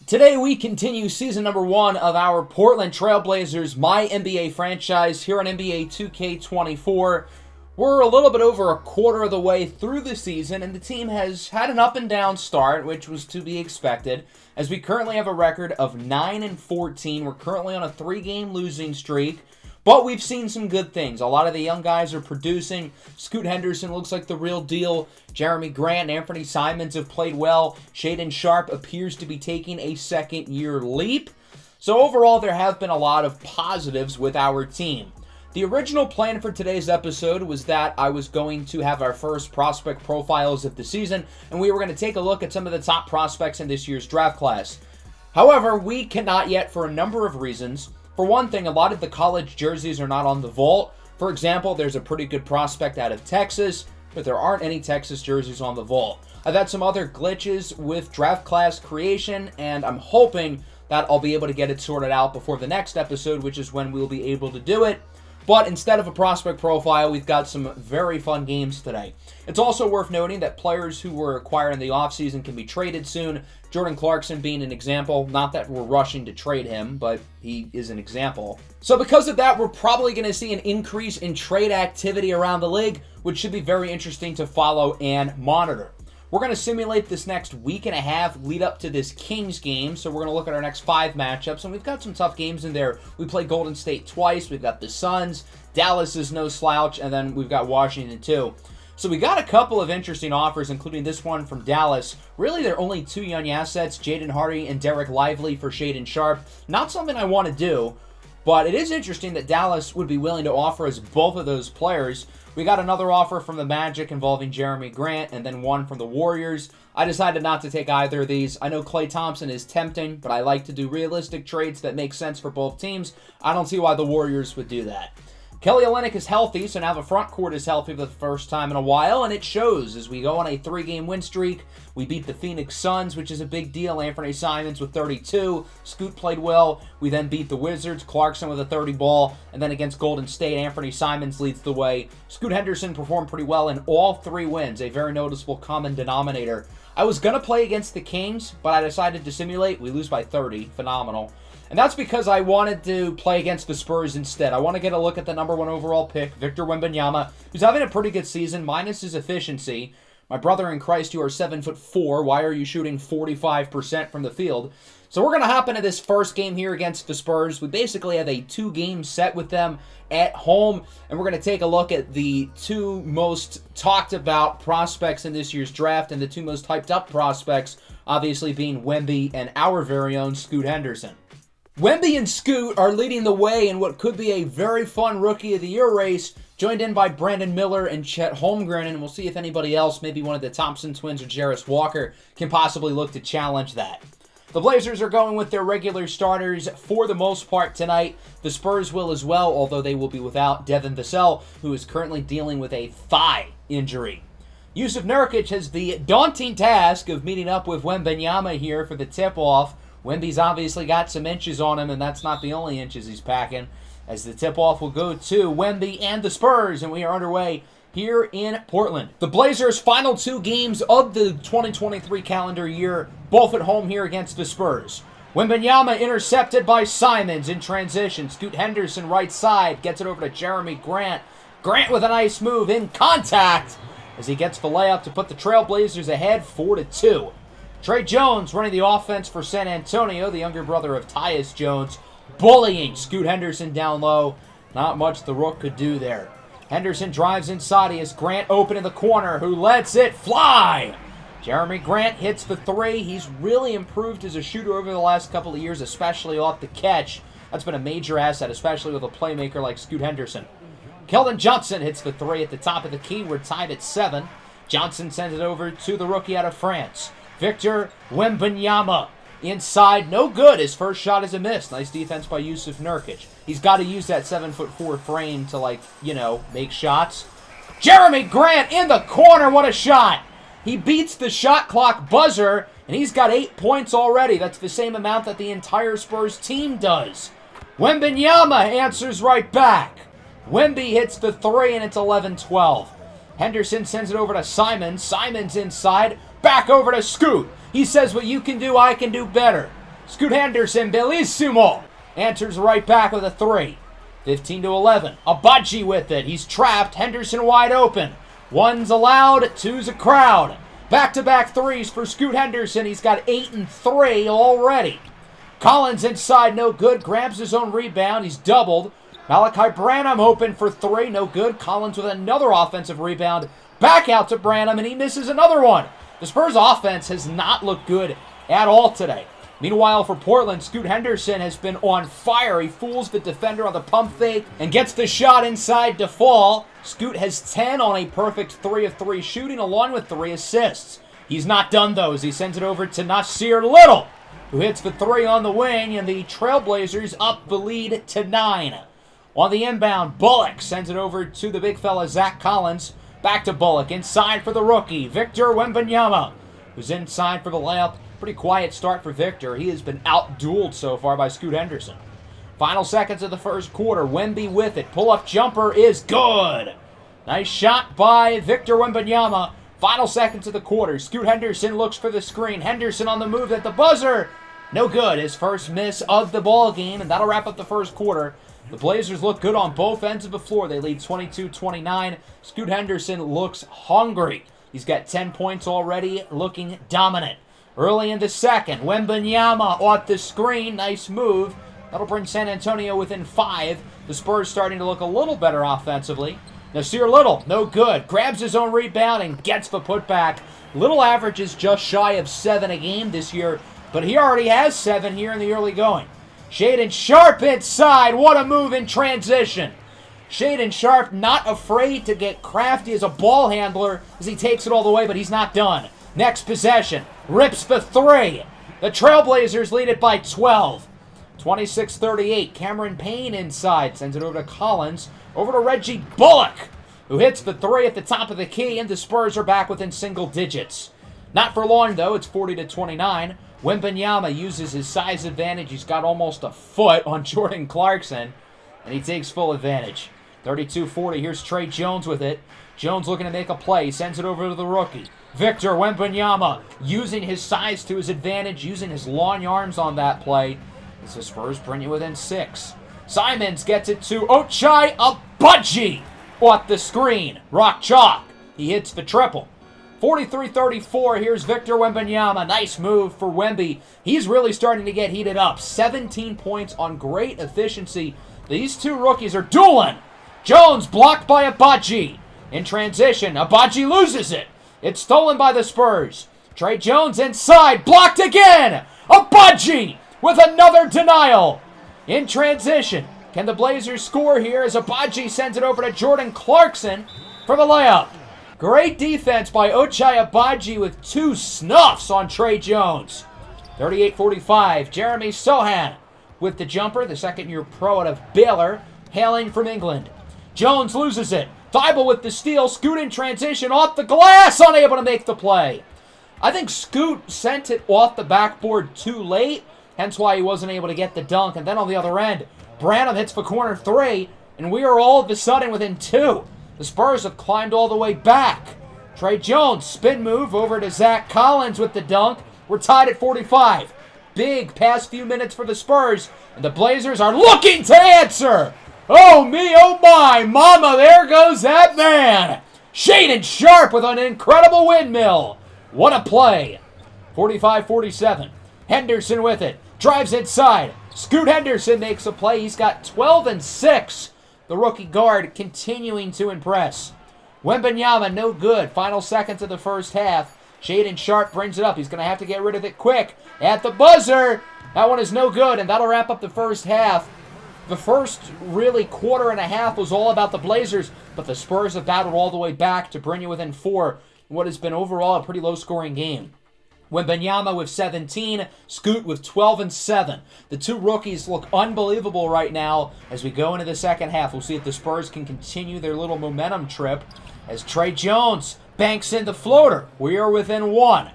Today we continue season number 1 of our Portland Trailblazers MyNBA franchise here on NBA 2K24. We're a little bit over a quarter of the way through the season, and the team has had an up and down start, which was to be expected, as we currently have a record of 9-14. We're currently on a 3-game losing streak, but we've seen some good things. A lot of the young guys are producing. Scoot Henderson looks like the real deal. Jeremy Grant and Anthony Simons have played well. Shaedon Sharpe appears to be taking a second-year leap. So overall, there have been a lot of positives with our team. The original plan for today's episode was that I was going to have our first prospect profiles of the season, and we were going to take a look at some of the top prospects in this year's draft class. However, we cannot yet for a number of reasons. For one thing, a lot of the college jerseys are not on the vault. For example, there's a pretty good prospect out of Texas, but there aren't any Texas jerseys on the vault. I've had some other glitches with draft class creation, and I'm hoping that I'll be able to get it sorted out before the next episode, which is when we'll be able to do it. But instead of a prospect profile, we've got some very fun games today. It's also worth noting that players who were acquired in the offseason can be traded soon. Jordan Clarkson being an example. Not that we're rushing to trade him, but he is an example. So because of that, we're probably going to see an increase in trade activity around the league, which should be very interesting to follow and monitor. We're going to simulate this next week and a half lead up to this Kings game, so we're going to look at our next 5 matchups, and we've got some tough games in there. We play Golden State twice, we've got the Suns, Dallas is no slouch, and then we've got Washington too. So we got a couple of interesting offers, including this one from Dallas. Really, they're only 2 young assets, Jaden Hardy and Derek Lively for Shaedon Sharpe. Not something I want to do, but it is interesting that Dallas would be willing to offer us both of those players. We got another offer from the Magic involving Jeremy Grant, and then one from the Warriors. I decided not to take either of these. I know Klay Thompson is tempting, but I like to do realistic trades that make sense for both teams. I don't see why the Warriors would do that. Kelly Olynyk is healthy, so now the front court is healthy for the first time in a while, and it shows as we go on a 3-game win streak. We beat the Phoenix Suns, which is a big deal. Anthony Simons with 32. Scoot played well. We then beat the Wizards. Clarkson with a 30 ball. And then against Golden State, Anthony Simons leads the way. Scoot Henderson performed pretty well in all 3 wins, a very noticeable common denominator. I was going to play against the Kings, but I decided to simulate. We lose by 30. Phenomenal. And that's because I wanted to play against the Spurs instead. I want to get a look at the number 1 overall pick, Victor Wembanyama, who's having a pretty good season, minus his efficiency. My brother in Christ, you are 7'4". Why are you shooting 45% from the field? So we're going to hop into this first game here against the Spurs. We basically have a 2-game set with them at home, and we're going to take a look at the 2 most talked about prospects in this year's draft, and the 2 most hyped up prospects, obviously being Wemby and our very own Scoot Henderson. Wemby and Scoot are leading the way in what could be a very fun Rookie of the Year race, joined in by Brandon Miller and Chet Holmgren, and we'll see if anybody else, maybe one of the Thompson twins or Jarris Walker, can possibly look to challenge that. The Blazers are going with their regular starters for the most part tonight. The Spurs will as well, although they will be without Devin Vassell, who is currently dealing with a thigh injury. Yusuf Nurkic has the daunting task of meeting up with Wembanyama here for the tip-off. Wemby's obviously got some inches on him, and that's not the only inches he's packing, as the tip-off will go to Wemby and the Spurs, and we are underway here in Portland. The Blazers' final 2 games of the 2023 calendar year, both at home here against the Spurs. Wembanyama intercepted by Simons in transition. Scoot Henderson right side, gets it over to Jeremy Grant. Grant with a nice move in contact as he gets the layup to put the Trailblazers ahead 4-2. Trey Jones running the offense for San Antonio, the younger brother of Tyus Jones, bullying Scoot Henderson down low. Not much the Rook could do there. Henderson drives inside. He has Grant open in the corner, who lets it fly. Jeremy Grant hits the 3. He's really improved as a shooter over the last couple of years, especially off the catch. That's been a major asset, especially with a playmaker like Scoot Henderson. Keldon Johnson hits the 3 at the top of the key. We're tied at 7. Johnson sends it over to the rookie out of France. Victor Wembanyama inside, no good. His first shot is a miss. Nice defense by Yusuf Nurkic. He's got to use that 7'4" frame to, make shots. Jeremy Grant in the corner. What a shot. He beats the shot clock buzzer, and he's got 8 points already. That's the same amount that the entire Spurs team does. Wembanyama answers right back. Wemby hits the 3, and it's 11-12. Henderson sends it over to Simons. Simons inside. Back over to Scoot. He says, what you can do, I can do better. Scoot Henderson, bellissimo. Answers right back with a three. 15-11. Abaji with it. He's trapped. Henderson wide open. One's allowed. Two's a crowd. Back-to-back threes for Scoot Henderson. He's got 8 and 3 already. Collins inside, no good. Grabs his own rebound. He's doubled. Malachi Branham open for three. No good. Collins with another offensive rebound. Back out to Branham, and he misses another one. The Spurs offense has not looked good at all today. Meanwhile, for Portland, Scoot Henderson has been on fire. He fools the defender on the pump fake and gets the shot inside to fall. Scoot has 10 on a perfect 3 of 3 shooting, along with 3 assists. He's not done those. He sends it over to Nasir Little, who hits the 3 on the wing, and the Trailblazers up the lead to 9. On the inbound, Bullock sends it over to the big fella, Zach Collins. Back to Bullock, inside for the rookie, Victor Wembanyama, who's inside for the layup. Pretty quiet start for Victor. He has been out-dueled so far by Scoot Henderson. Final seconds of the first quarter. Wemby with it. Pull-up jumper is good. Nice shot by Victor Wembanyama. Final seconds of the quarter. Scoot Henderson looks for the screen. Henderson on the move at the buzzer. No good. His first miss of the ball game, and that'll wrap up the first quarter. The Blazers look good on both ends of the floor. They lead 22-29. Scoot Henderson looks hungry. He's got 10 points already, looking dominant. Early in the second, Wembanyama off the screen. Nice move. That'll bring San Antonio within 5. The Spurs starting to look a little better offensively. Nasir Little, no good. Grabs his own rebound and gets the putback. Little averages just shy of 7 a game this year, but he already has 7 here in the early going. Shaedon Sharpe inside. What a move in transition. Shaedon Sharpe not afraid to get crafty as a ball handler as he takes it all the way, but he's not done. Next possession. Rips the 3. The Trailblazers lead it by 12. 26-38. Cameron Payne inside. Sends it over to Collins. Over to Reggie Bullock, who hits the 3 at the top of the key, and the Spurs are back within single digits. Not for long, though. It's 40-29. Wembanyama uses his size advantage. He's got almost a foot on Jordan Clarkson, and he takes full advantage. 32-40. Here's Trey Jones with it. Jones looking to make a play. He sends it over to the rookie. Victor Wembanyama using his size to his advantage, using his long arms on that play. As the Spurs bring you within 6. Simons gets it to Ochai Agbaji off the screen. Rock chalk. He hits the triple. 43-34. Here's Victor Wembanyama. Nice move for Wemby. He's really starting to get heated up. 17 points on great efficiency. These two rookies are dueling. Jones blocked by Agbaji. In transition, Agbaji loses it. It's stolen by the Spurs. Trey Jones inside. Blocked again. Agbaji with another denial. In transition, can the Blazers score here as Agbaji sends it over to Jordan Clarkson for the layup? Great defense by Ochai Agbaji with 2 snuffs on Trey Jones. 38-45. Jeremy Sohan with the jumper, the second-year pro out of Baylor, hailing from England. Jones loses it. Thibault with the steal. Scoot in transition off the glass, unable to make the play. I think Scoot sent it off the backboard too late, hence why he wasn't able to get the dunk. And then on the other end, Branham hits the corner 3, and we are all of a sudden within 2. The Spurs have climbed all the way back. Trey Jones, spin move over to Zach Collins with the dunk. We're tied at 45. Big past few minutes for the Spurs, and the Blazers are looking to answer. Oh me, oh my, mama, there goes that man. Shaedon Sharpe with an incredible windmill. What a play. 45-47. Henderson with it. Drives inside. Scoot Henderson makes a play. He's got 12 and 6. The rookie guard continuing to impress. Wembanyama, no good. Final seconds of the first half. Shaedon Sharpe brings it up. He's going to have to get rid of it quick. At the buzzer. That one is no good, and that'll wrap up the first half. The first really quarter and a half was all about the Blazers, but the Spurs have battled all the way back to bring you within 4 in what has been overall a pretty low-scoring game. Wembanyama with 17, Scoot with 12 and 7. The two rookies look unbelievable right now as we go into the second half. We'll see if the Spurs can continue their little momentum trip as Trey Jones banks in the floater. We are within 1.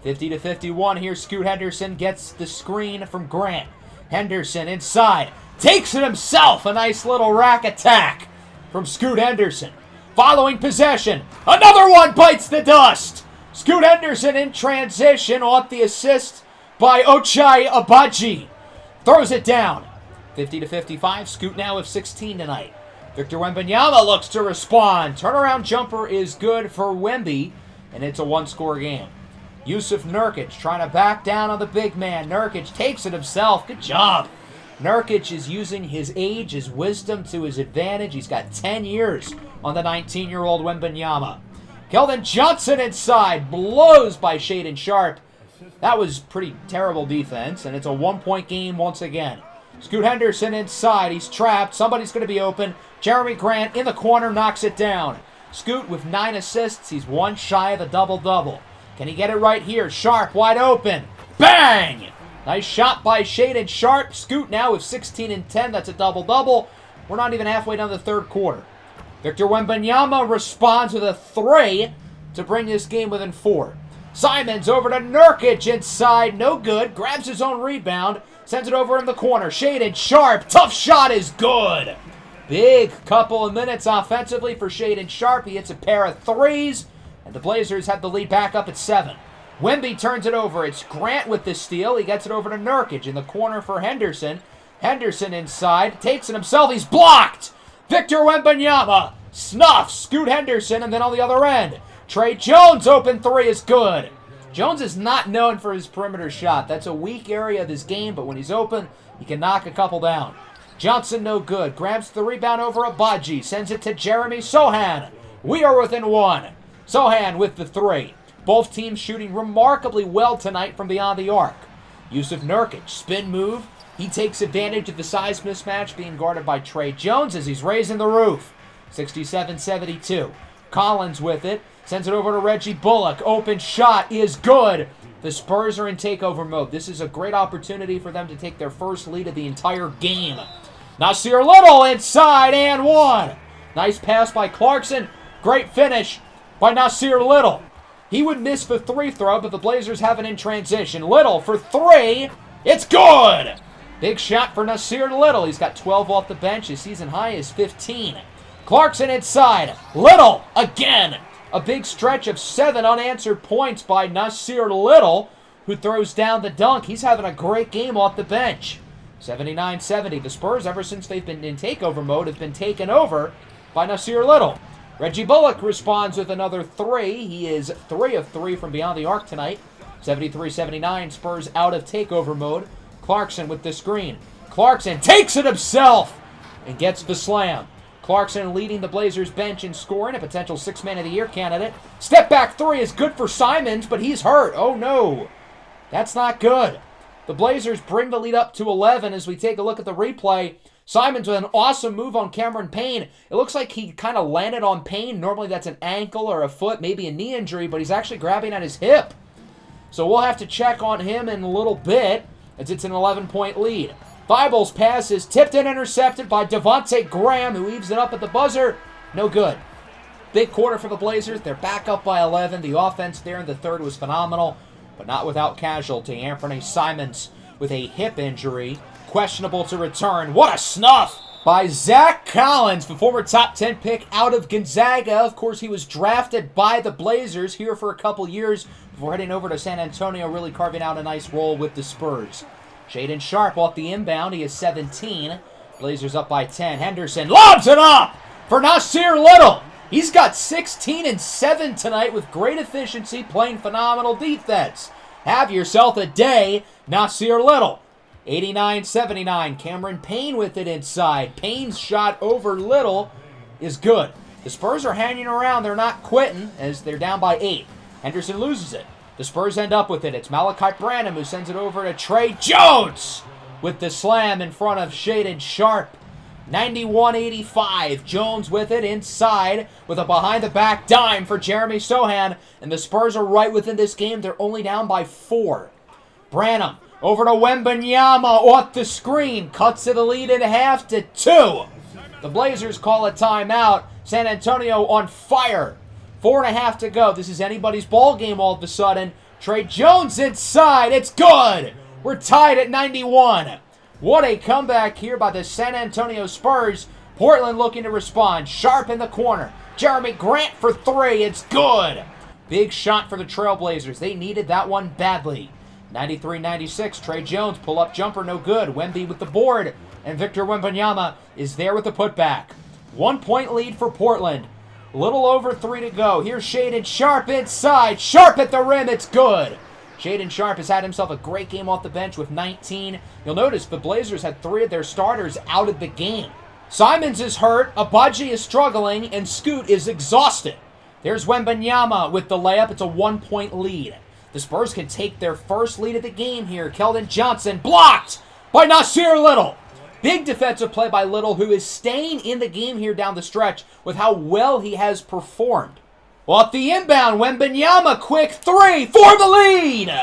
50-51 here. Scoot Henderson gets the screen from Grant. Henderson inside. Takes it himself. A nice little rack attack from Scoot Henderson. Following possession. Another one bites the dust. Scoot Henderson in transition off the assist by Ochai Agbaji. Throws it down. 50-55. Scoot now with 16 tonight. Victor Wembanyama looks to respond. Turnaround jumper is good for Wemby, and it's a one-score game. Yusuf Nurkic trying to back down on the big man. Nurkic takes it himself. Good job. Nurkic is using his age, his wisdom to his advantage. He's got 10 years on the 19-year-old Wembanyama. Keldon Johnson inside. Blows by Shaedon Sharpe. That was pretty terrible defense, and it's a one-point game once again. Scoot Henderson inside. He's trapped. Somebody's going to be open. Jeremy Grant in the corner knocks it down. Scoot with 9 assists. He's one shy of a double-double. Can he get it right here? Sharpe wide open. Bang! Nice shot by Shaedon Sharpe. Scoot now with 16 and 10. That's a double-double. We're not even halfway down the third quarter. Victor Wembanyama responds with a 3 to bring this game within 4. Simons over to Nurkic inside. No good. Grabs his own rebound. Sends it over in the corner. Shaedon Sharpe. Tough shot is good. Big couple of minutes offensively for Shaedon Sharpe. He hits a pair of threes. And the Blazers have the lead back up at 7. Wemby turns it over. It's Grant with the steal. He gets it over to Nurkic in the corner for Henderson. Henderson inside. Takes it himself. He's blocked. Victor Wembanyama snuffs Scoot Henderson. And then on the other end, Tre Jones open 3 is good. Jones is not known for his perimeter shot. That's a weak area of his game, but when he's open, he can knock a couple down. Johnson no good. Grabs the rebound over Agbaji. Sends it to Jeremy Sochan. We are within 1. Sochan with the 3. Both teams shooting remarkably well tonight from beyond the arc. Yusuf Nurkic, spin move. He takes advantage of the size mismatch being guarded by Tre Jones as he's raising the roof. 67-72. Collins with it. Sends it over to Reggie Bullock. Open shot is good. The Spurs are in takeover mode. This is a great opportunity for them to take their first lead of the entire game. Nasir Little inside and 1. Nice pass by Clarkson. Great finish by Nasir Little. He would miss the 3 throw, but the Blazers have it in transition. Little for 3. It's good. Big shot for Nasir Little. He's got 12 off the bench. His season high is 15. Clarkson inside. Little again. A big stretch of 7 unanswered points by Nasir Little, who throws down the dunk. He's having a great game off the bench. 79-70. The Spurs, ever since they've been in takeover mode, have been taken over by Nasir Little. Reggie Bullock responds with another 3. He is 3 of 3 from beyond the arc tonight. 73-79. Spurs out of takeover mode. Clarkson with the screen. Clarkson takes it himself and gets the slam. Clarkson leading the Blazers bench in scoring, a potential 6-man of the year candidate. Step back 3 is good for Simons, but he's hurt. Oh no, that's not good. The Blazers bring the lead up to 11 as we take a look at the replay. Simons with an awesome move on Cameron Payne. It looks like he kind of landed on Payne. Normally that's an ankle or a foot, maybe a knee injury, but he's actually grabbing at his hip. So we'll have to check on him in a little bit as it's an 11-point lead. Thibault's pass is tipped and intercepted by Devontae Graham, who leaves it up at the buzzer. No good. Big quarter for the Blazers. They're back up by 11. The offense there in the third was phenomenal, but not without casualty. Anthony Simons with a hip injury. Questionable to return. What a snuff by Zach Collins, the former top 10 pick out of Gonzaga. Of course, he was drafted by the Blazers here for a couple years before heading over to San Antonio, really carving out a nice role with the Spurs. Shaedon Sharpe off the inbound. He is 17. Blazers up by 10. Henderson lobs it up for Nasir Little. He's got 16 and 7 tonight with great efficiency, playing phenomenal defense. Have yourself a day, Nasir Little. 89-79. Cameron Payne with it inside. Payne's shot over Little is good. The Spurs are hanging around. They're not quitting as they're down by 8. Henderson loses it. The Spurs end up with it. It's Malachi Branham who sends it over to Tre Jones with the slam in front of Shaedon Sharpe. 91-85. Jones with it inside with a behind-the-back dime for Jeremy Sochan. And the Spurs are right within this game. They're only down by 4. Branham over to Wembanyama off the screen. Cuts to the lead in half to 2. The Blazers call a timeout. San Antonio on fire. 4.5 to go. This is anybody's ball game all of a sudden. Tre Jones inside. It's good. We're tied at 91. What a comeback here by the San Antonio Spurs. Portland looking to respond. Sharpe in the corner. Jeremy Grant for 3. It's good. Big shot for the Trailblazers. They needed that one badly. 93-96, Trey Jones, pull-up jumper, no good. Wemby with the board, and Victor Wembanyama is there with the putback. 1 point lead for Portland. A little over 3 to go. Here's Shaedon Sharpe inside. Sharpe at the rim, it's good. Shaedon Sharpe has had himself a great game off the bench with 19. You'll notice the Blazers had 3 of their starters out of the game. Simons is hurt, Abaji is struggling, and Scoot is exhausted. There's Wembanyama with the layup. It's a 1 point lead. The Spurs can take their first lead of the game here. Keldon Johnson blocked by Nasir Little. Big defensive play by Little, who is staying in the game here down the stretch with how well he has performed. Well, at the inbound, Wembanyama, quick 3 for the lead.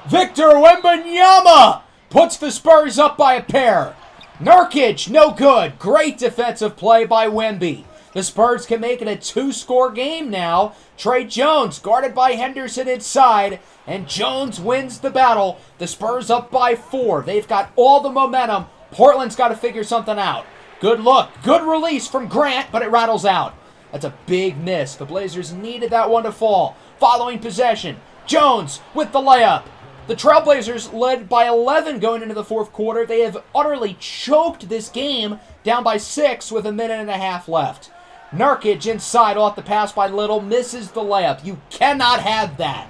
Victor Wembanyama puts the Spurs up by a pair. Nurkic, no good. Great defensive play by Wemby. The Spurs can make it a 2-score game now. Trey Jones guarded by Henderson inside, and Jones wins the battle. The Spurs up by 4. They've got all the momentum. Portland's got to figure something out. Good look. Good release from Grant, but it rattles out. That's a big miss. The Blazers needed that one to fall. Following possession, Jones with the layup. The Trailblazers led by 11 going into the fourth quarter. They have utterly choked this game down by 6 with a minute and a half left. Nurkic inside off the pass by Little, misses the layup. You cannot have that.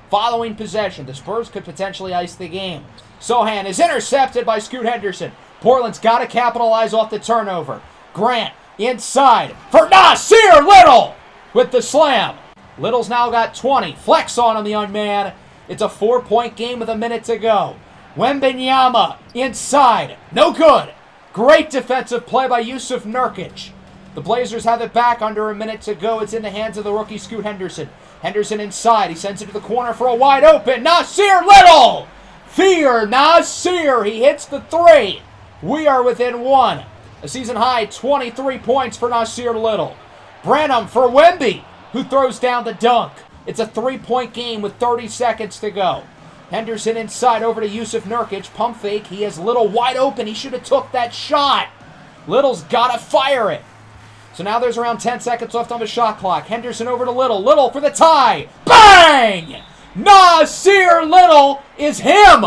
Following possession, the Spurs could potentially ice the game. Sohan is intercepted by Scoot Henderson. Portland's got to capitalize off the turnover. Grant inside for Nasir Little with the slam. Little's now got 20. Flex on him, the young man. It's a 4-point game with a minute to go. Wembanyama inside. No good. Great defensive play by Yusuf Nurkic. The Blazers have it back under a minute to go. It's in the hands of the rookie Scoot Henderson. Henderson inside. He sends it to the corner for a wide open. Nasir Little! Fear Nasir. He hits the 3. We are within 1. A season high 23 points for Nasir Little. Branham for Wemby, who throws down the dunk. It's a 3-point game with 30 seconds to go. Henderson inside over to Yusuf Nurkic. Pump fake. He has Little wide open. He should have took that shot. Little's got to fire it. So now there's around 10 seconds left on the shot clock. Henderson over to Little. Little for the tie. Bang! Nasir Little is him.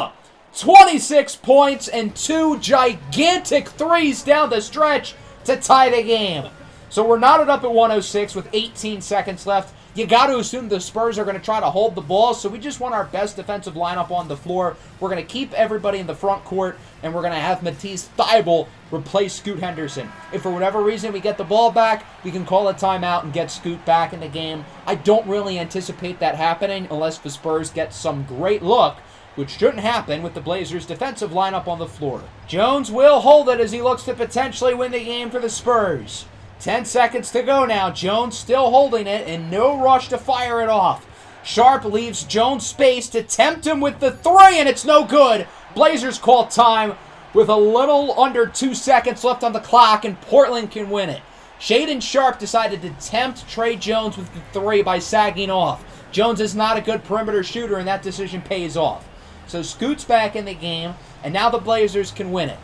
26 points and 2 gigantic threes down the stretch to tie the game. So we're knotted up at 106 with 18 seconds left. You got to assume the Spurs are going to try to hold the ball, so we just want our best defensive lineup on the floor. We're going to keep everybody in the front court, and we're going to have Matisse Thybulle replace Scoot Henderson. If for whatever reason we get the ball back, we can call a timeout and get Scoot back in the game. I don't really anticipate that happening unless the Spurs get some great look, which shouldn't happen with the Blazers' defensive lineup on the floor. Jones will hold it as he looks to potentially win the game for the Spurs. 10 seconds to go now. Jones still holding it and no rush to fire it off. Sharpe leaves Jones space to tempt him with the 3, and it's no good. Blazers call time with a little under 2 seconds left on the clock, and Portland can win it. Shaedon Sharpe decided to tempt Trey Jones with the 3 by sagging off. Jones is not a good perimeter shooter, and that decision pays off. So Scoot's back in the game, and now the Blazers can win it.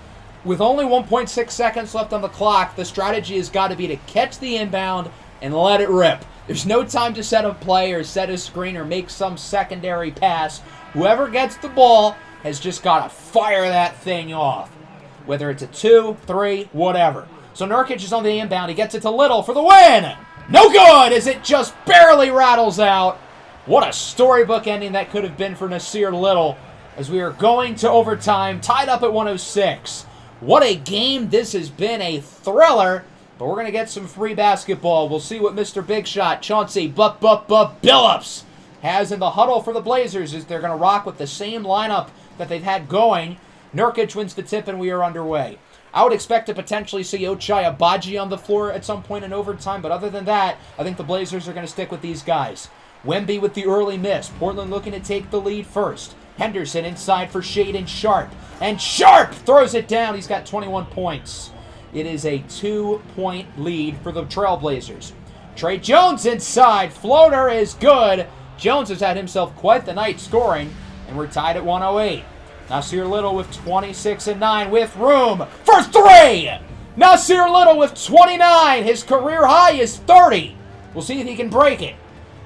With only 1.6 seconds left on the clock, the strategy has got to be to catch the inbound and let it rip. There's no time to set a play or set a screen or make some secondary pass. Whoever gets the ball has just got to fire that thing off. Whether it's a 2, 3, whatever. So Nurkic is on the inbound. He gets it to Little for the win. No good as it just barely rattles out. What a storybook ending that could have been for Nasir Little as we are going to overtime, tied up at 106. What a game this has been, a thriller, but we're going to get some free basketball. We'll see what Mr. Big Shot, Chauncey Billups, has in the huddle for the Blazers as they're going to rock with the same lineup that they've had going. Nurkic wins the tip and we are underway. I would expect to potentially see Ochai Agbaji on the floor at some point in overtime, but other than that, I think the Blazers are going to stick with these guys. Wemby with the early miss. Portland looking to take the lead first. Henderson inside for Shaedon Sharpe. And Sharpe throws it down. He's got 21 points. It is a 2-point lead for the Trailblazers. Trey Jones inside. Floater is good. Jones has had himself quite the night scoring, and we're tied at 108. Nasir Little with 26 and 9 with room for 3. Nasir Little with 29. His career high is 30. We'll see if he can break it.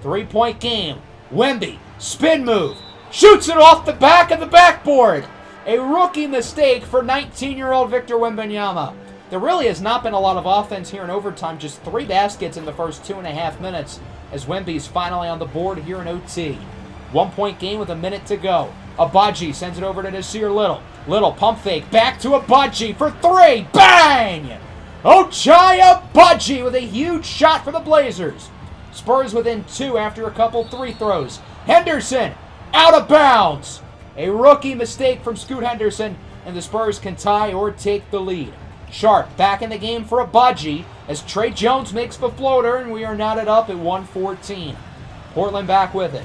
3-point game. Wemby, spin move. Shoots it off the back of the backboard. A rookie mistake for 19-year-old Victor Wembanyama. There really has not been a lot of offense here in overtime. Just 3 baskets in the first 2.5 minutes as Wemby's finally on the board here in OT. 1-point game with a minute to go. Agbaji sends it over to Nasir Little. Little pump fake. Back to Agbaji for 3. Bang! Ochai Agbaji with a huge shot for the Blazers. Spurs within 2 after a couple 3 throws. Henderson out of bounds. A rookie mistake from Scoot Henderson, and the Spurs can tie or take the lead. Sharp back in the game for Agbaji as Trey Jones makes the floater, and we are knotted up at 114. Portland back with it.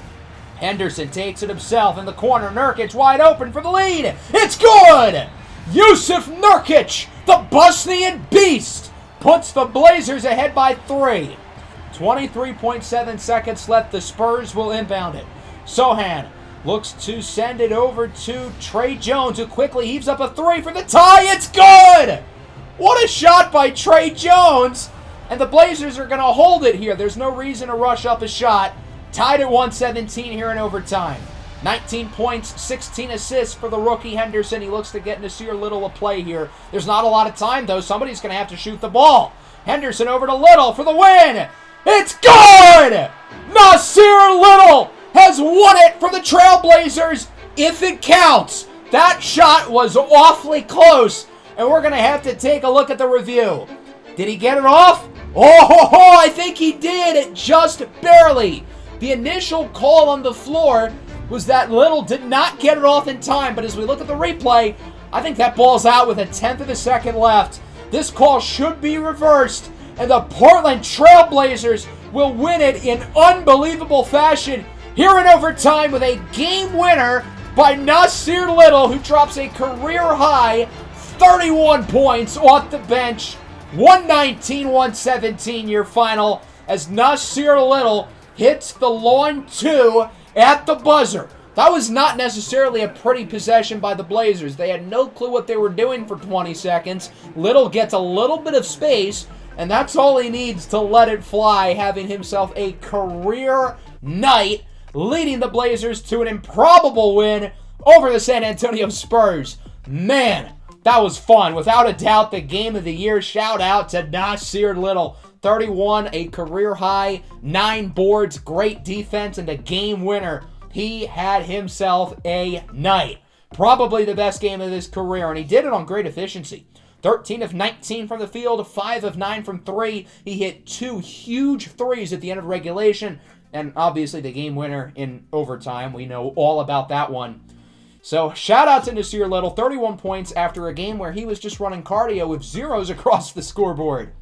Henderson takes it himself in the corner. Nurkic wide open for the lead. It's good! Yusuf Nurkic, the Bosnian beast, puts the Blazers ahead by 3. 23.7 seconds left. The Spurs will inbound it. Sohan looks to send it over to Trey Jones, who quickly heaves up a 3 for the tie. It's good! What a shot by Trey Jones! And the Blazers are going to hold it here. There's no reason to rush up a shot. Tied at 117 here in overtime. 19 points, 16 assists for the rookie Henderson. He looks to get Nasir Little a play here. There's not a lot of time, though. Somebody's going to have to shoot the ball. Henderson over to Little for the win. It's good! Nasir Little has won it for the Trailblazers, if it counts. That shot was awfully close, and we're going to have to take a look at the review. Did he get it off? Oh, I think he did, just barely. The initial call on the floor was that Little did not get it off in time, but as we look at the replay, I think that ball's out with 1/10 of a second left. This call should be reversed, and the Portland Trailblazers will win it in unbelievable fashion here in overtime with a game winner by Nasir Little, who drops a career-high 31 points off the bench. 119-117 your final as Nasir Little hits the long 2 at the buzzer. That was not necessarily a pretty possession by the Blazers. They had no clue what they were doing for 20 seconds. Little gets a little bit of space, and that's all he needs to let it fly, having himself a career night, leading the Blazers to an improbable win over the San Antonio Spurs. Man, that was fun. Without a doubt, the game of the year. Shout out to Nasir Little. 31, a career high, 9 boards, great defense, and a game winner. He had himself a night. Probably the best game of his career, and he did it on great efficiency. 13 of 19 from the field, 5 of 9 from 3. He hit 2 huge threes at the end of regulation, and obviously the game winner in overtime. We know all about that one. So shout out to Nasir Little, 31 points after a game where he was just running cardio with zeros across the scoreboard.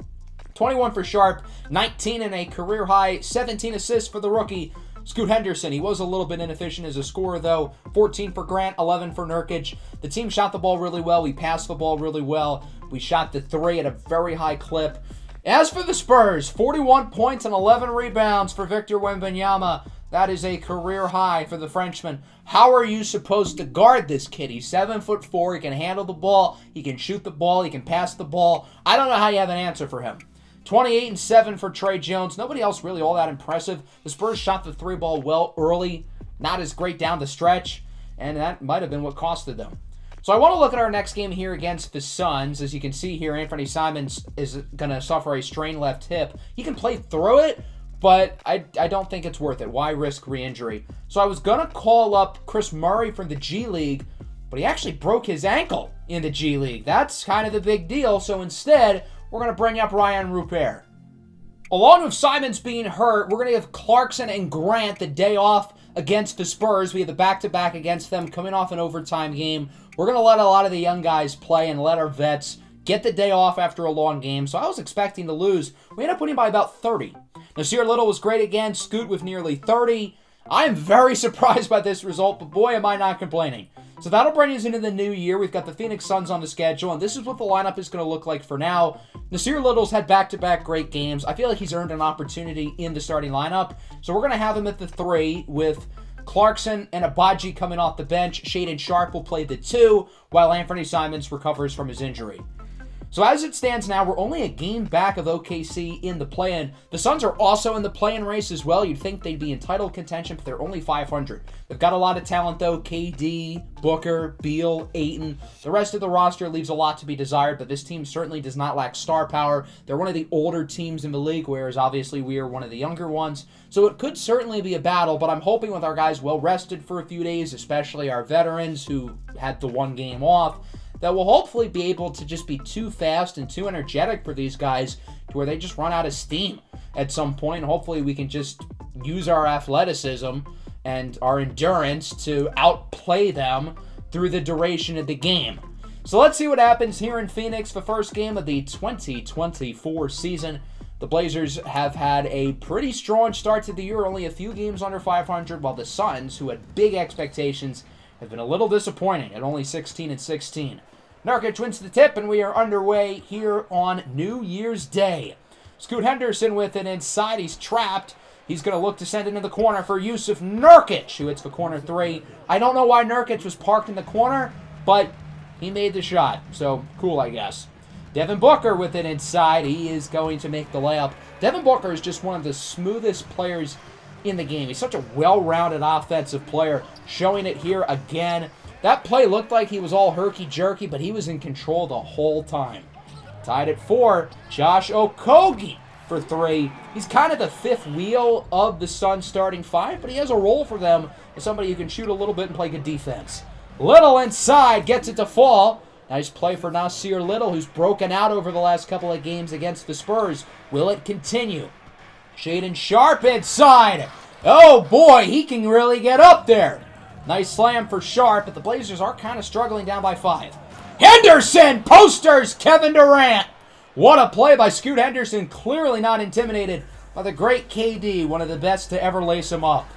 21 for Sharp, 19 and a career high, 17 assists for the rookie Scoot Henderson. He was a little bit inefficient as a scorer, though. 14 for Grant, 11 for Nurkic. The team shot the ball really well. We passed the ball really well. We shot the 3 at a very high clip. As for the Spurs, 41 points and 11 rebounds for Victor Wembanyama. That is a career high for the Frenchman. How are you supposed to guard this kid? He's 7'4". He can handle the ball. He can shoot the ball. He can pass the ball. I don't know how you have an answer for him. 28 and 7 for Trey Jones. Nobody else really all that impressive. The Spurs shot the 3 ball well early. Not as great down the stretch. And that might have been what costed them. So I want to look at our next game here against the Suns. As you can see here, Anthony Simons is going to suffer a strained left hip. He can play through it, but I don't think it's worth it. Why risk re-injury? So I was going to call up Chris Murray from the G League, but he actually broke his ankle in the G League. That's kind of the big deal. So instead, we're going to bring up Ryan Rupert. Along with Simons being hurt, we're going to give Clarkson and Grant the day off against the Spurs. We have the back-to-back against them coming off an overtime game. We're going to let a lot of the young guys play and let our vets get the day off after a long game. So I was expecting to lose. We ended up winning by about 30. Nasir Little was great again. Scoot with nearly 30. I am very surprised by this result, but boy, am I not complaining. So that'll bring us into the new year. We've got the Phoenix Suns on the schedule, and this is what the lineup is going to look like for now. Nasir Little's had back-to-back great games. I feel like he's earned an opportunity in the starting lineup. So we're going to have him at the 3 with Clarkson and Agbaji coming off the bench. Shaedon Sharpe will play the 2 while Anthony Simons recovers from his injury. So as it stands now, we're only a game back of OKC in the play-in. The Suns are also in the play-in race as well. You'd think they'd be in title contention, but they're only 500. They've got a lot of talent, though. KD, Booker, Beal, Ayton. The rest of the roster leaves a lot to be desired, but this team certainly does not lack star power. They're one of the older teams in the league, whereas obviously we are one of the younger ones. So it could certainly be a battle, but I'm hoping with our guys well-rested for a few days, especially our veterans who had the one game off, that will hopefully be able to just be too fast and too energetic for these guys to where they just run out of steam at some point. Hopefully we can just use our athleticism and our endurance to outplay them through the duration of the game. So let's see what happens here in Phoenix, the first game of the 2024 season. The Blazers have had a pretty strong start to the year, only a few games under 500, while the Suns, who had big expectations, have been a little disappointing at only 16-16. Nurkic wins the tip, and we are underway here on New Year's Day. Scoot Henderson with it inside. He's trapped. He's going to look to send it into the corner for Yusuf Nurkic, who hits the corner three. I don't know why Nurkic was parked in the corner, but he made the shot. So, cool, I guess. Devin Booker with it inside. He is going to make the layup. Devin Booker is just one of the smoothest players in the game. He's such a well-rounded offensive player, showing it here again. That play looked like he was all herky-jerky, but he was in control the whole time. Tied at 4, Josh Okogie for 3. He's kind of the fifth wheel of the Suns starting 5, but he has a role for them as somebody who can shoot a little bit and play good defense. Little inside, gets it to fall. Nice play for Nasir Little, who's broken out over the last couple of games against the Spurs. Will it continue? Shaedon Sharpe inside. Oh boy, he can really get up there. Nice slam for Sharpe, but the Blazers are kind of struggling down by 5. Henderson posters Kevin Durant. What a play by Scoot Henderson, clearly not intimidated by the great KD, one of the best to ever lace him up.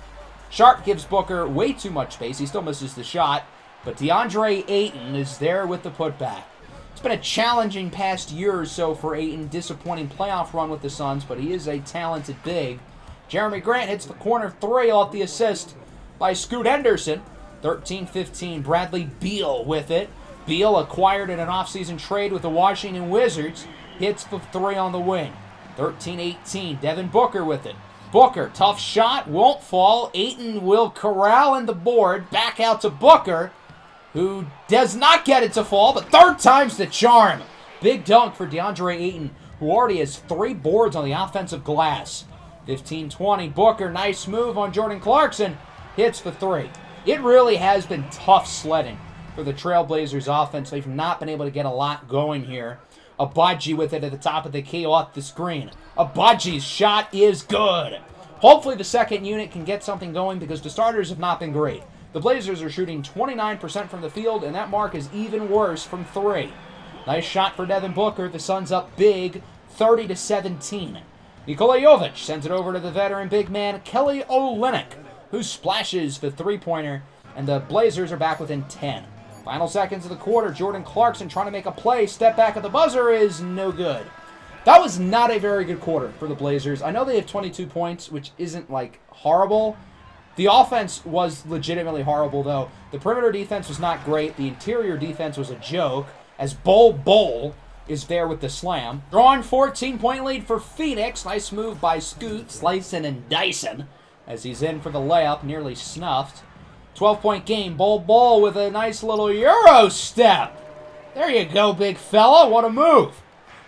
Sharpe gives Booker way too much space. He still misses the shot, but DeAndre Ayton is there with the putback. It's been a challenging past year or so for Ayton, disappointing playoff run with the Suns, but he is a talented big. Jeremy Grant hits the corner 3 off the assist by Scoot Henderson. 13-15, Bradley Beal with it. Beal, acquired in an offseason trade with the Washington Wizards, hits the 3 on the wing. 13-18, Devin Booker with it. Booker, tough shot, won't fall. Ayton will corral in the board. Back out to Booker, who does not get it to fall, but third time's the charm. Big dunk for DeAndre Ayton, who already has 3 boards on the offensive glass. 15-20, Booker, nice move on Jordan Clarkson, hits the 3. It really has been tough sledding for the Trailblazers offense. They've not been able to get a lot going here. Abaji with it at the top of the key off the screen. Abaji's shot is good. Hopefully the second unit can get something going because the starters have not been great. The Blazers are shooting 29% from the field, and that mark is even worse from 3. Nice shot for Devin Booker. The Suns up big, 30-17. Nikola Jovic sends it over to the veteran big man, Kelly Olynyk, who splashes the three-pointer, and the Blazers are back within 10. Final seconds of the quarter, Jordan Clarkson trying to make a play. Step back at the buzzer is no good. That was not a very good quarter for the Blazers. I know they have 22 points, which isn't, like, horrible. The offense was legitimately horrible, though. The perimeter defense was not great. The interior defense was a joke, as Bol is there with the slam. Drawing 14-point lead for Phoenix. Nice move by Scoot, slicing and dicing, as he's in for the layup, nearly snuffed. 12-point game. Bol with a nice little Euro step. There you go, big fella. What a move.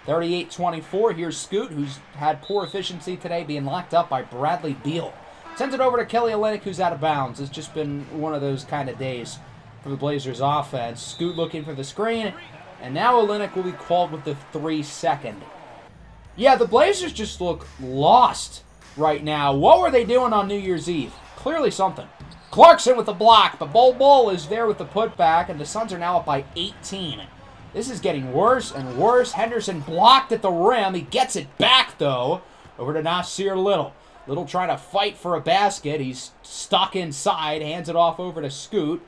38-24. Here's Scoot, who's had poor efficiency today, being locked up by Bradley Beal. Sends it over to Kelly Olynyk, who's out of bounds. It's just been one of those kind of days for the Blazers offense. Scoot looking for the screen, and now Olynyk will be called with the 3-second. Yeah, the Blazers just look lost right now. What were they doing on New Year's Eve? Clearly something. Clarkson with the block, but Bol is there with the putback, and the Suns are now up by 18. This is getting worse and worse. Henderson blocked at the rim. He gets it back, though, over to Nasir Little. Little trying to fight for a basket. He's stuck inside, hands it off over to Scoot.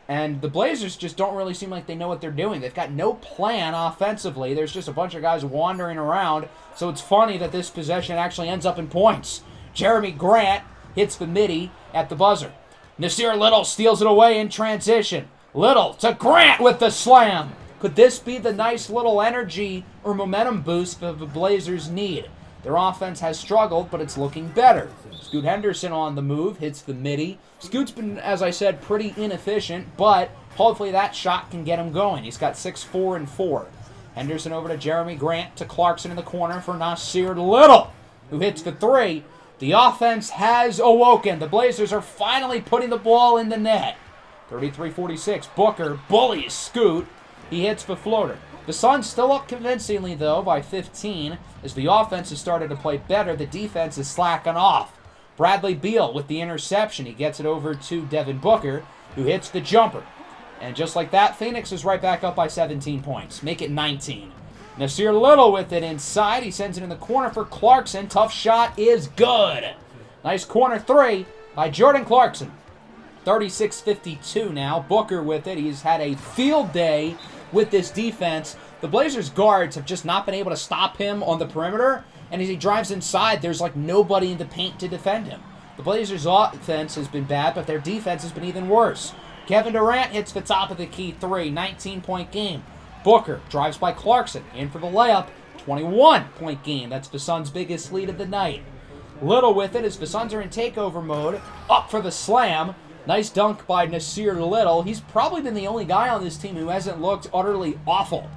And the Blazers just don't really seem like they know what they're doing. They've got no plan offensively. There's just a bunch of guys wandering around. So it's funny that this possession actually ends up in points. Jeremy Grant hits the midi at the buzzer. Nasir Little steals it away in transition. Little to Grant with the slam. Could this be the nice little energy or momentum boost that the Blazers need? Their offense has struggled, but it's looking better. Scoot Henderson on the move, hits the midi. Scoot's been, as I said, pretty inefficient, but hopefully that shot can get him going. He's got 6, 4, and 4. Henderson over to Jeremy Grant, to Clarkson in the corner for Nasir Little, who hits the 3. The offense has awoken. The Blazers are finally putting the ball in the net. 33-46, Booker bullies Scoot. He hits the floater. The Suns still up convincingly, though, by 15. As the offense has started to play better, the defense is slacking off. Bradley Beal with the interception. He gets it over to Devin Booker, who hits the jumper. And just like that, Phoenix is right back up by 17 points. Make it 19. Nasir Little with it inside. He sends it in the corner for Clarkson. Tough shot is good. Nice corner 3 by Jordan Clarkson. 36-52 now. Booker with it. He's had a field day with this defense. The Blazers guards have just not been able to stop him on the perimeter. And as he drives inside, there's like nobody in the paint to defend him. The Blazers' offense has been bad, but their defense has been even worse. Kevin Durant hits the top of the key 3. 19-point game. Booker drives by Clarkson. In for the layup. 21-point game. That's the Suns' biggest lead of the night. Little with it as the Suns are in takeover mode. Up for the slam. Nice dunk by Nasir Little. He's probably been the only guy on this team who hasn't looked utterly awful.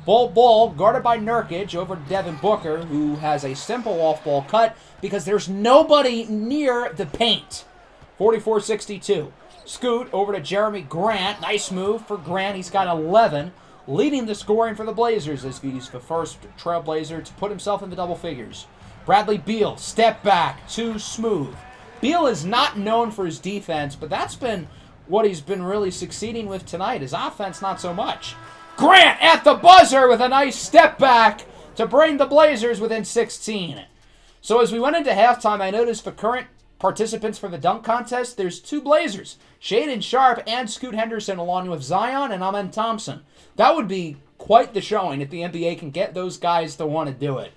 Ball guarded by Nurkic over to Devin Booker, who has a simple off-ball cut because there's nobody near the paint. 44-62. Scoot over to Jeremy Grant. Nice move for Grant. He's got 11, leading the scoring for the Blazers as he's the first Trailblazer to put himself in the double figures. Bradley Beal, step back, too smooth. Beal is not known for his defense, but that's been what he's been really succeeding with tonight. His offense, not so much. Grant at the buzzer with a nice step back to bring the Blazers within 16. So as we went into halftime, I noticed the current participants for the dunk contest, there's 2 Blazers, Shaedon Sharpe and Scoot Henderson, along with Zion and Amen Thompson. That would be quite the showing if the NBA can get those guys to want to do it.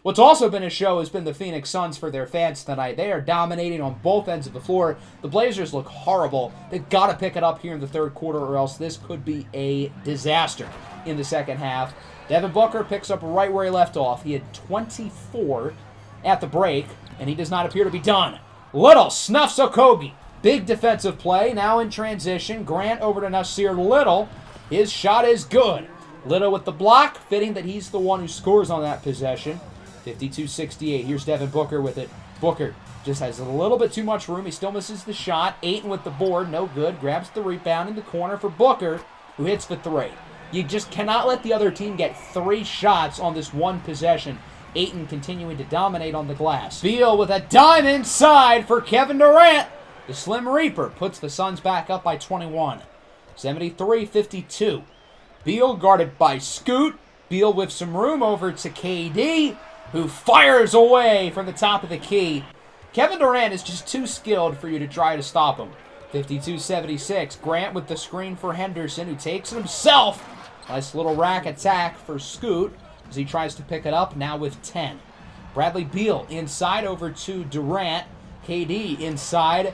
What's also been a show has been the Phoenix Suns for their fans tonight. They are dominating on both ends of the floor. The Blazers look horrible. They've got to pick it up here in the third quarter or else this could be a disaster in the second half. Devin Booker picks up right where he left off. He had 24 at the break, and he does not appear to be done. Little snuffs Okogie. Big defensive play. Now in transition. Grant over to Nasir Little. His shot is good. Little with the block. Fitting that he's the one who scores on that possession. 52-68. Here's Devin Booker with it. Booker just has a little bit too much room. He still misses the shot. Ayton with the board. No good. Grabs the rebound in the corner for Booker, who hits the 3. You just cannot let the other team get 3 shots on this one possession. Ayton continuing to dominate on the glass. Beal with a dime inside for Kevin Durant. The Slim Reaper puts the Suns back up by 21. 73-52. Beal guarded by Scoot. Beal with some room over to KD, who fires away from the top of the key. Kevin Durant is just too skilled for you to try to stop him. 52-76. Grant with the screen for Henderson, who takes it himself. Nice little rack attack for Scoot as he tries to pick it up, now with 10. Bradley Beal inside over to Durant. KD inside.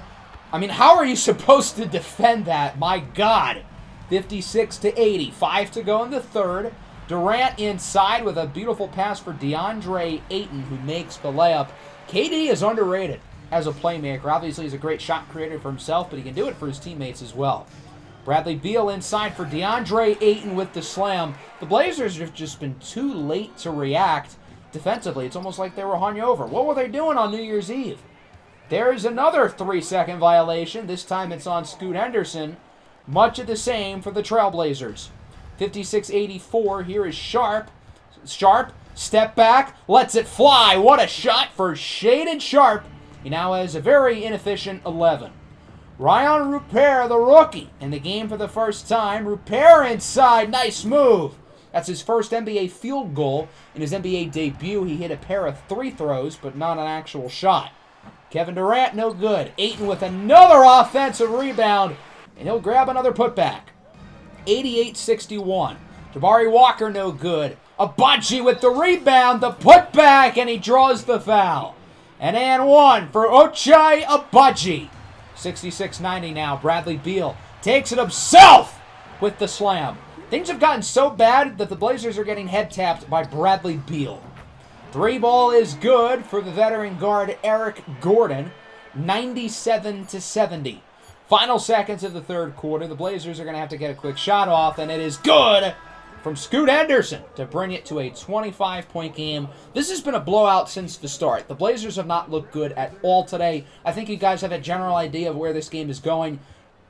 I mean, how are you supposed to defend that? My God. 56-80. 5 to go in the third. Durant inside with a beautiful pass for DeAndre Ayton, who makes the layup. KD is underrated as a playmaker. Obviously, he's a great shot creator for himself, but he can do it for his teammates as well. Bradley Beal inside for DeAndre Ayton with the slam. The Blazers have just been too late to react defensively. It's almost like they were hungover. What were they doing on New Year's Eve? There's another 3-second violation. This time it's on Scoot Henderson. Much of the same for the Trailblazers. 56-84. Here is Sharpe. Sharpe, step back, lets it fly. What a shot for Shaedon Sharpe. He now has a very inefficient 11. Ryan Rupert, the rookie, in the game for the first time. Rupert inside. Nice move. That's his first NBA field goal. In his NBA debut, he hit a pair of 3 throws, but not an actual shot. Kevin Durant, no good. Ayton with another offensive rebound, and he'll grab another putback. 88-61. Jabari Walker, no good. Abaji with the rebound, the putback, and he draws the foul. And 1 for Ochai Abaji. 66-90 now. Bradley Beal takes it himself with the slam. Things have gotten so bad that the Blazers are getting head-tapped by Bradley Beal. 3-ball is good for the veteran guard Eric Gordon, 97-70. Final seconds of the third quarter, the Blazers are going to have to get a quick shot off, and it is good from Scoot Henderson to bring it to a 25-point game. This has been a blowout since the start. The Blazers have not looked good at all today. I think you guys have a general idea of where this game is going.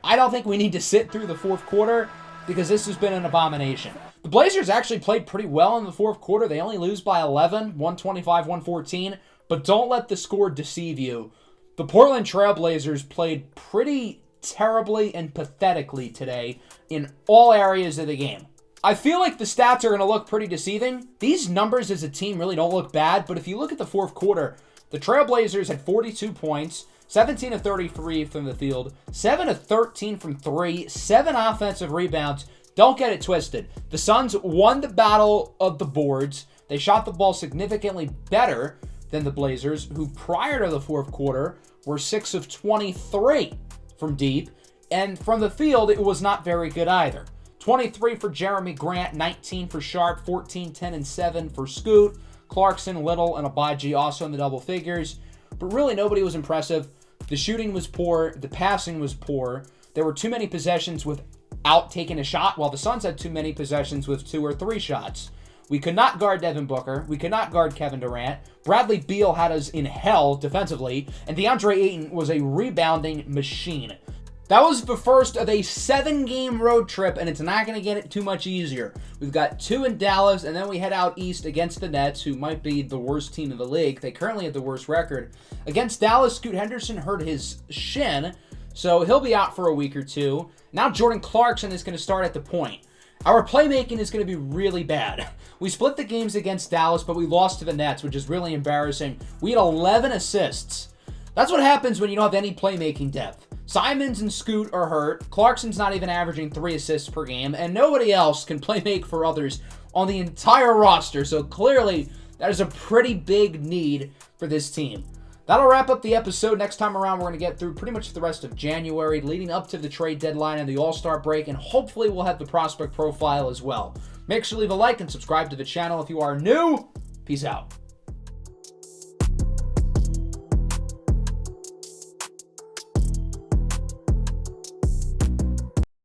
I don't think we need to sit through the fourth quarter because this has been an abomination. The Blazers actually played pretty well in the fourth quarter. They only lose by 11, 125-114, but don't let the score deceive you. The Portland Trail Blazers played pretty terribly and pathetically today in all areas of the game. I feel like the stats are going to look pretty deceiving. These numbers as a team really don't look bad, but if you look at the fourth quarter, the Trail Blazers had 42 points, 17 of 33 from the field, 7 of 13 from 3, 7 offensive rebounds. Don't get it twisted. The Suns won the battle of the boards. They shot the ball significantly better than the Blazers, who prior to the fourth quarter were 6 of 23 from deep, and from the field, it was not very good either. 23 for Jeremy Grant, 19 for Sharp, 14, 10, and 7 for Scoot. Clarkson, Little, and Abaji also in the double figures. But really, nobody was impressive. The shooting was poor. The passing was poor. There were too many possessions without taking a shot, while the Suns had too many possessions with 2 or 3 shots. We could not guard Devin Booker. We could not guard Kevin Durant. Bradley Beal had us in hell defensively, and DeAndre Ayton was a rebounding machine. That was the first of a 7-game road trip, and it's not going to get it too much easier. We've got 2 in Dallas, and then we head out east against the Nets, who might be the worst team in the league. They currently have the worst record. Against Dallas, Scoot Henderson hurt his shin, so he'll be out for a week or two. Now Jordan Clarkson is going to start at the point. Our playmaking is going to be really bad. We split the games against Dallas, but we lost to the Nets, which is really embarrassing. We had 11 assists. That's what happens when you don't have any playmaking depth. Simons and Scoot are hurt. Clarkson's not even averaging 3 assists per game, and nobody else can play make for others on the entire roster. So clearly, that is a pretty big need for this team. That'll wrap up the episode. Next time around, we're going to get through pretty much the rest of January, leading up to the trade deadline and the All-Star break, and hopefully we'll have the prospect profile as well. Make sure to leave a like and subscribe to the channel if you are new. Peace out.